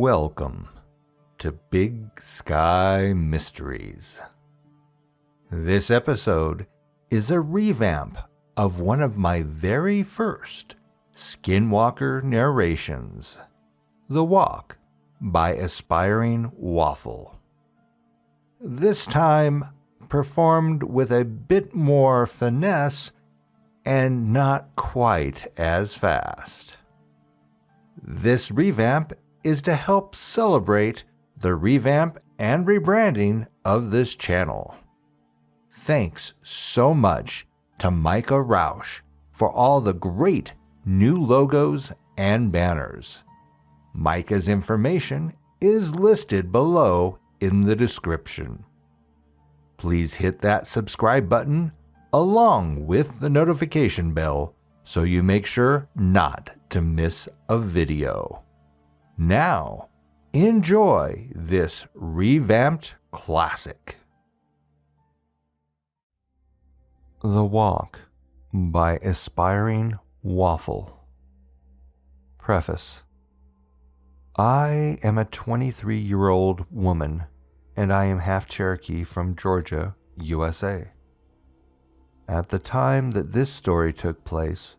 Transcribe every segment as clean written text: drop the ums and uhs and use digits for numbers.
Welcome to Big Sky Mysteries. This episode is a revamp of one of my very first Skinwalker narrations, The Walk by Aspiring Waffle. This time performed with a bit more finesse and not quite as fast. This revamp is to help celebrate the revamp and rebranding of this channel. Thanks so much to Micah Rauch for all the great new logos and banners. Micah's information is listed below in the description. Please hit that subscribe button along with the notification bell so you make sure not to miss a video. Now, enjoy this revamped classic. The Walk by Aspiring Waffle. Preface. I am a 23-year-old woman, and I am half Cherokee from Georgia, USA. At the time that this story took place,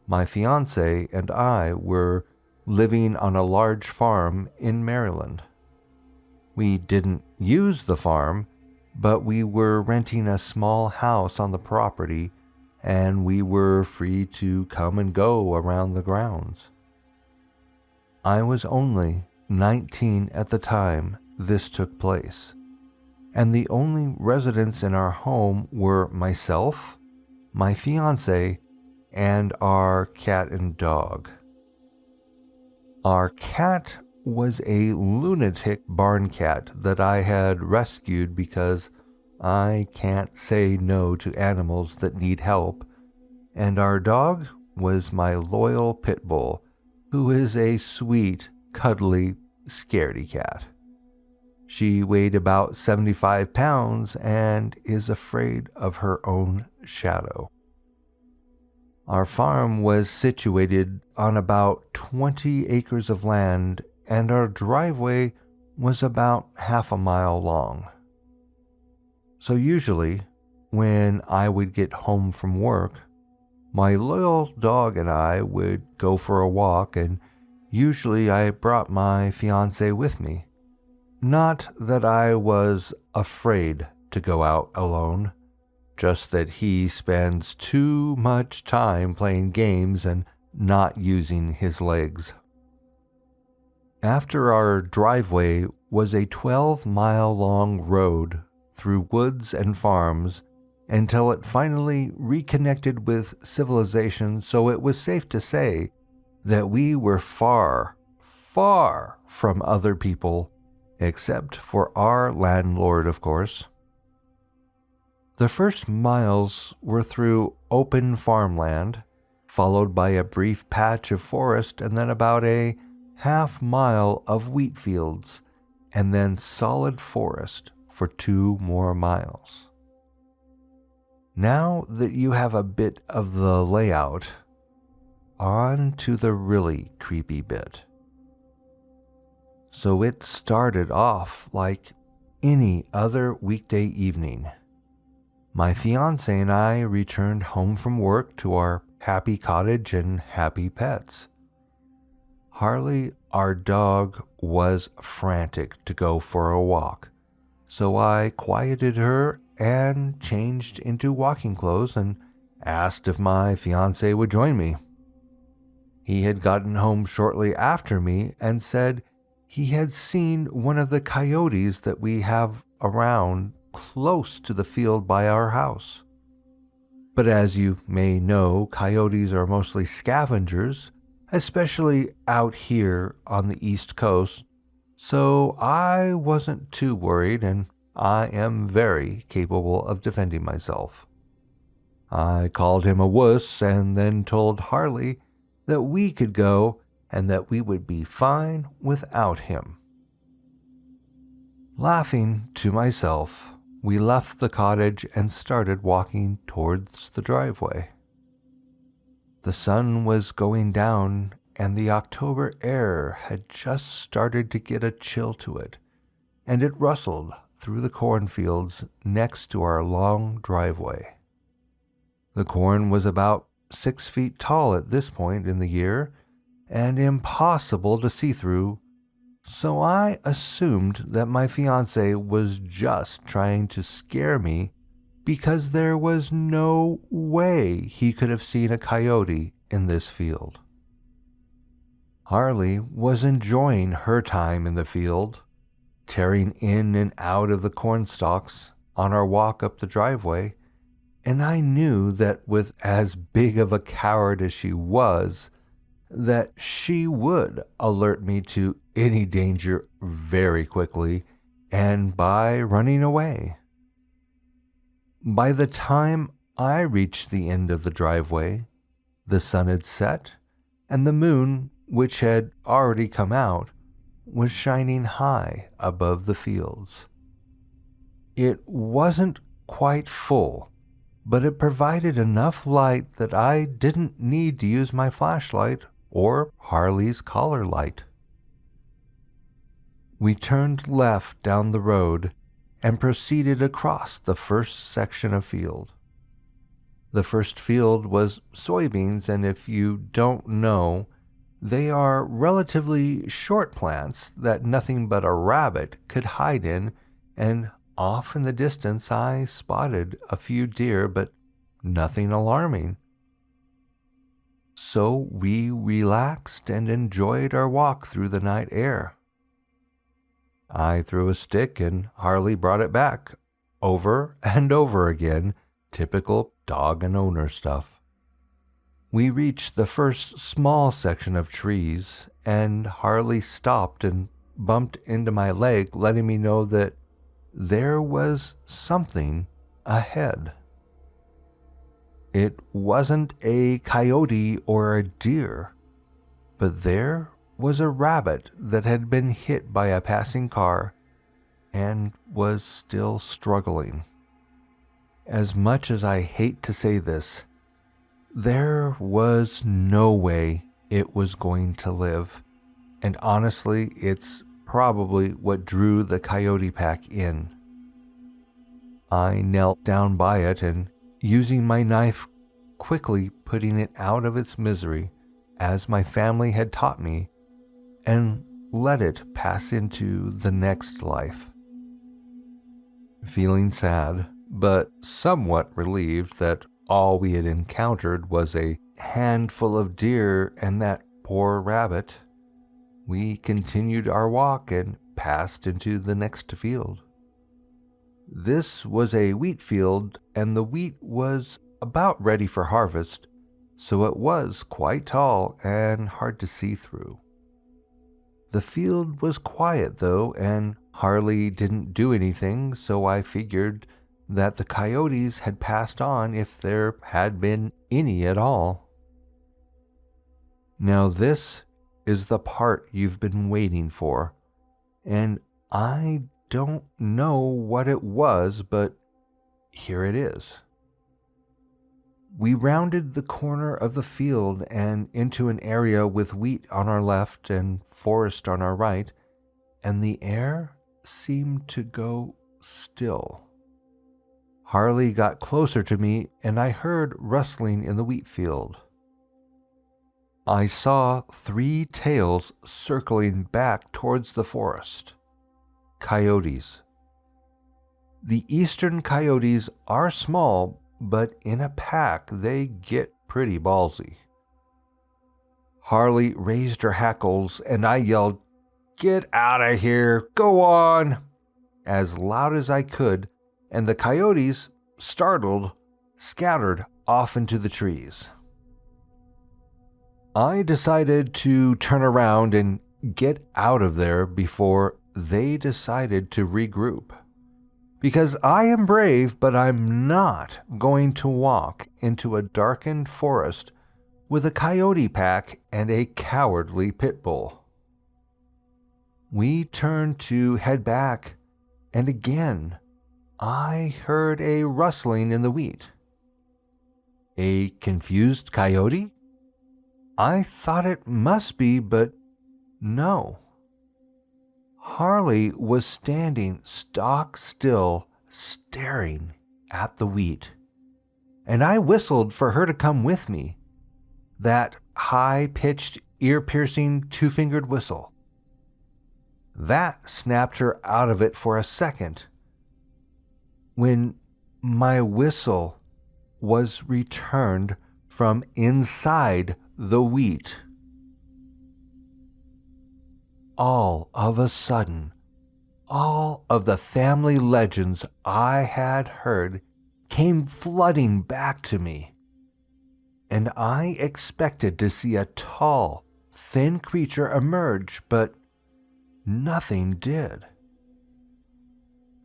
my fiancé and I were living on a large farm in Maryland. We didn't use the farm, but we were renting a small house on the property, and we were free to come and go around the grounds. I was only 19 at the time this took place, and the only residents in our home were myself, my fiancé, and our cat and dog. Our cat was a lunatic barn cat that I had rescued because I can't say no to animals that need help, and our dog was my loyal pit bull, who is a sweet, cuddly, scaredy cat. She weighed about 75 pounds and is afraid of her own shadow. Our farm was situated on about 20 acres of land, and our driveway was about half a mile long. So usually, when I would get home from work, my loyal dog and I would go for a walk, and usually I brought my fiancé with me. Not that I was afraid to go out alone, just that he spends too much time playing games and not using his legs. After our driveway was a 12-mile-long road through woods and farms until it finally reconnected with civilization, so it was safe to say that we were far, far from other people, except for our landlord, of course. The first miles were through open farmland, followed by a brief patch of forest, and then about a half-mile of wheat fields, and then solid forest for 2 more miles. Now that you have a bit of the layout, on to the really creepy bit. So it started off like any other weekday evening. My fiancé and I returned home from work to our happy cottage and happy pets. Harley, our dog, was frantic to go for a walk, so I quieted her and changed into walking clothes and asked if my fiancé would join me. He had gotten home shortly after me and said he had seen one of the coyotes that we have around close to the field by our house. But as you may know, coyotes are mostly scavengers, especially out here on the East Coast, so I wasn't too worried, and I am very capable of defending myself. I called him a wuss and then told Harley that we could go and that we would be fine without him. Laughing to myself, we left the cottage and started walking towards the driveway. The sun was going down and the October air had just started to get a chill to it, and it rustled through the cornfields next to our long driveway. The corn was about 6 feet tall at this point in the year, and impossible to see through, so I assumed that my fiancé was just trying to scare me because there was no way he could have seen a coyote in this field. Harley was enjoying her time in the field, tearing in and out of the corn stalks on our walk up the driveway, and I knew that with as big of a coward as she was, that she would alert me to any danger very quickly and by running away. By the time I reached the end of the driveway, the sun had set, and the moon, which had already come out, was shining high above the fields. It wasn't quite full, but it provided enough light that I didn't need to use my flashlight or Harley's collar light. We turned left down the road and proceeded across the first section of field. The first field was soybeans, and if you don't know, they are relatively short plants that nothing but a rabbit could hide in, and off in the distance I spotted a few deer, but nothing alarming. So we relaxed and enjoyed our walk through the night air. I threw a stick and Harley brought it back, over and over again, typical dog and owner stuff. We reached the first small section of trees, and Harley stopped and bumped into my leg, letting me know that there was something ahead. It wasn't a coyote or a deer, but there was a rabbit that had been hit by a passing car and was still struggling. As much as I hate to say this, there was no way it was going to live, and honestly, it's probably what drew the coyote pack in. I knelt down by it and, using my knife, quickly putting it out of its misery, as my family had taught me, and let it pass into the next life. Feeling sad, but somewhat relieved that all we had encountered was a handful of deer and that poor rabbit, we continued our walk and passed into the next field. This was a wheat field, and the wheat was about ready for harvest, so it was quite tall and hard to see through. The field was quiet though, and Harley didn't do anything, so I figured that the coyotes had passed on if there had been any at all. Now this is the part you've been waiting for, and I don't know what it was, but here it is. We rounded the corner of the field and into an area with wheat on our left and forest on our right, and the air seemed to go still. Harley got closer to me, and I heard rustling in the wheat field. I saw 3 tails circling back towards the forest. Coyotes. The eastern coyotes are small, but in a pack they get pretty ballsy. Harley raised her hackles, and I yelled, "Get out of here! Go on!" as loud as I could, and the coyotes, startled, scattered off into the trees. I decided to turn around and get out of there before they decided to regroup. Because I am brave, but I'm not going to walk into a darkened forest with a coyote pack and a cowardly pit bull. We turned to head back, and again, I heard a rustling in the wheat. A confused coyote? I thought it must be, but no. Harley was standing stock still, staring at the wheat, and I whistled for her to come with me, that high-pitched, ear-piercing, two-fingered whistle. That snapped her out of it for a second, when my whistle was returned from inside the wheat. All of a sudden, all of the family legends I had heard came flooding back to me, and I expected to see a tall, thin creature emerge, but nothing did.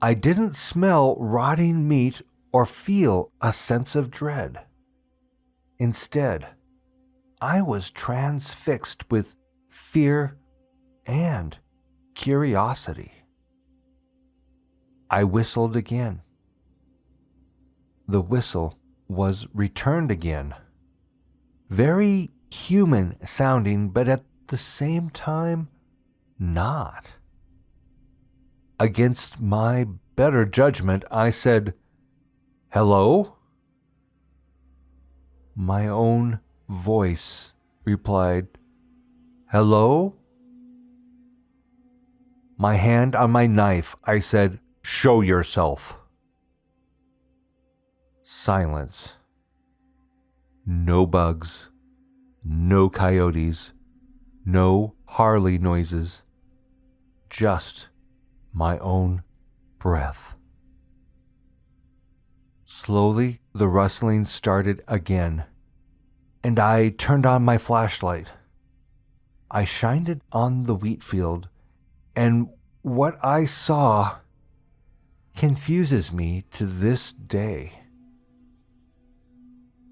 I didn't smell rotting meat or feel a sense of dread. Instead, I was transfixed with fear and curiosity. I whistled again. The whistle was returned again. Very human sounding, but at the same time, not. Against my better judgment, I said, "Hello?" My own voice replied, "Hello?" My hand on my knife, I said, "Show yourself." Silence. No bugs, no coyotes, no Harley noises, just my own breath. Slowly, the rustling started again, and I turned on my flashlight. I shined it on the wheat field, and what I saw confuses me to this day.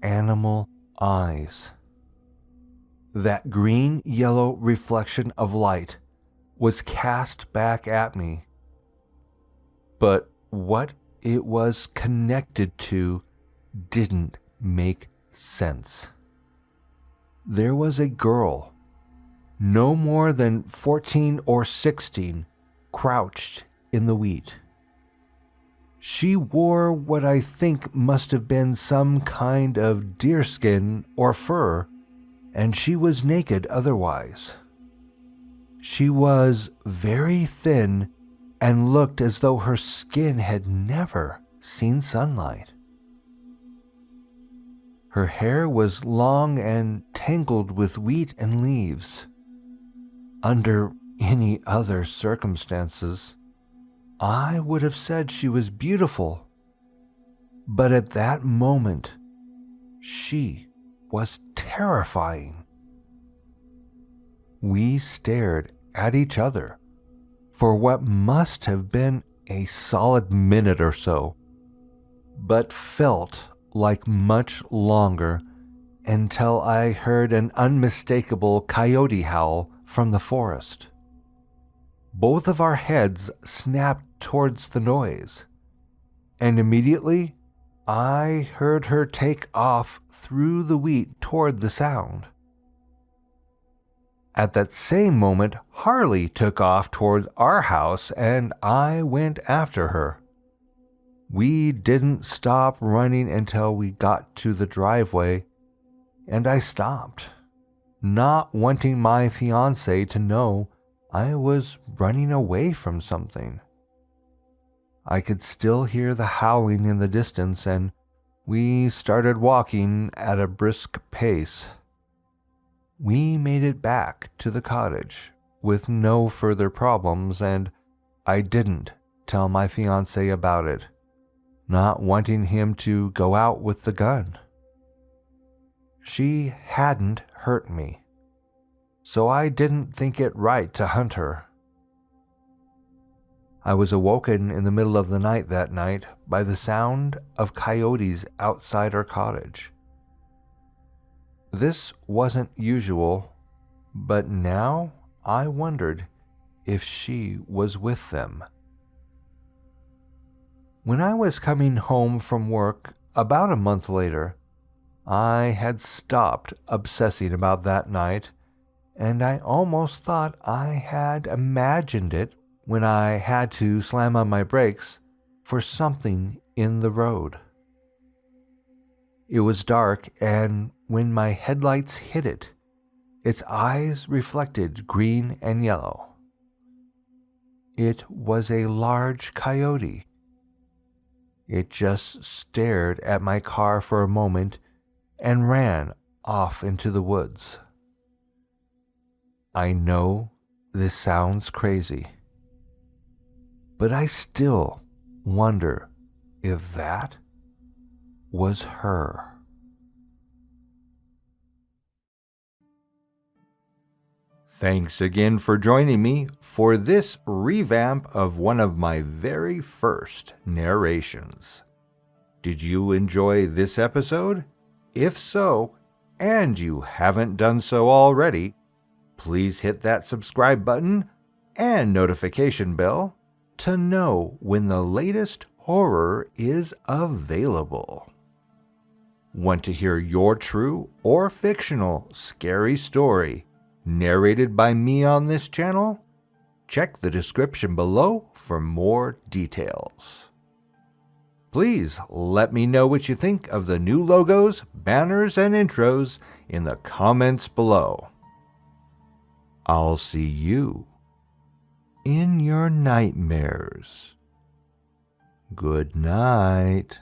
Animal eyes. That green-yellow reflection of light was cast back at me, but what it was connected to didn't make sense. There was a girl, no more than 14 or 16, crouched in the wheat. She wore what I think must have been some kind of deerskin or fur, and she was naked otherwise. She was very thin and looked as though her skin had never seen sunlight. Her hair was long and tangled with wheat and leaves. Under any other circumstances, I would have said she was beautiful, but at that moment, she was terrifying. We stared at each other for what must have been a solid minute or so, but felt like much longer until I heard an unmistakable coyote howl from the forest. Both of our heads snapped towards the noise, and immediately I heard her take off through the wheat toward the sound. At that same moment, Harley took off toward our house, and I went after her. We didn't stop running until we got to the driveway, and I stopped, not wanting my fiancé to know I was running away from something. I could still hear the howling in the distance, and we started walking at a brisk pace. We made it back to the cottage with no further problems, and I didn't tell my fiancé about it, not wanting him to go out with the gun. She hadn't hurt me, so I didn't think it right to hunt her. I was awoken in the middle of the night that night by the sound of coyotes outside our cottage. This wasn't usual, but now I wondered if she was with them. When I was coming home from work about a month later, I had stopped obsessing about that night, and I almost thought I had imagined it when I had to slam on my brakes for something in the road. It was dark, and when my headlights hit it, its eyes reflected green and yellow. It was a large coyote. It just stared at my car for a moment and ran off into the woods. I know this sounds crazy, but I still wonder if that was her. Thanks again for joining me for this revamp of one of my very first narrations. Did you enjoy this episode? If so, and you haven't done so already, please hit that subscribe button and notification bell to know when the latest horror is available. Want to hear your true or fictional scary story narrated by me on this channel? Check the description below for more details. Please let me know what you think of the new logos, banners, and intros in the comments below. I'll see you in your nightmares. Good night.